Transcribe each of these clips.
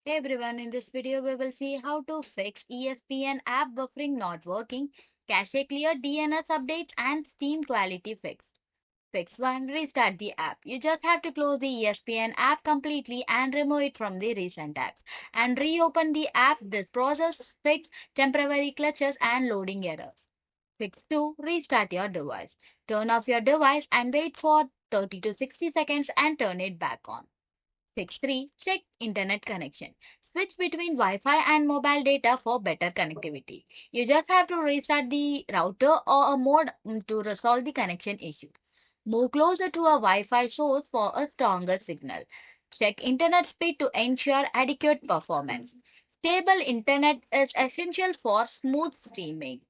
Hey everyone, in this video we will see how to fix ESPN app buffering not working, cache clear DNS updates and Steam quality fix. Fix 1. Restart the app. You just have to close the ESPN app completely and remove it from the recent apps and reopen the app. This process fix temporary glitches and loading errors. Fix 2. Restart your device. Turn off your device and wait for 30 to 60 seconds and turn it back on. Fix 3. Check internet connection. Switch between Wi-Fi and mobile data for better connectivity. You just have to restart the router or a mode to resolve the connection issue. Move closer to a Wi-Fi source for a stronger signal. Check internet speed to ensure adequate performance. Stable internet is essential for smooth streaming.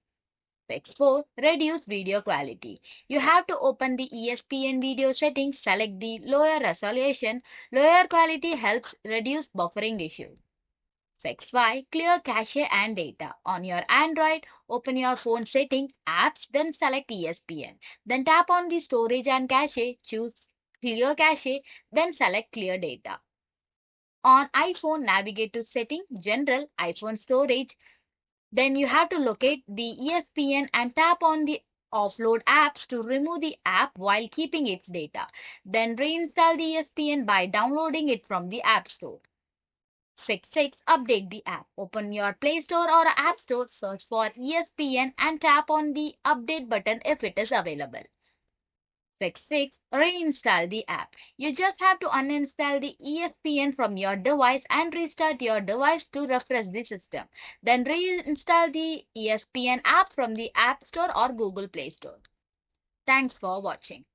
Fix 4. Reduce video quality. You have to open the ESPN video settings, select the lower resolution. Lower quality helps reduce buffering issues. Fix 5. Clear cache and data. On your Android, open your phone setting, apps, then select ESPN. Then tap on the storage and cache, choose clear cache, then select clear data. On iPhone, navigate to setting, general, iPhone storage, then you have to locate the ESPN and tap on the offload apps to remove the app while keeping its data. Then reinstall the ESPN by downloading it from the App Store. Fix 6. Update the app. Open your Play Store or App Store, search for ESPN and tap on the update button if it is available. Fix 6. Reinstall the app. You just have to uninstall the ESPN from your device and restart your device to refresh the system. Then reinstall the ESPN app from the App Store or Google Play Store. Thanks for watching.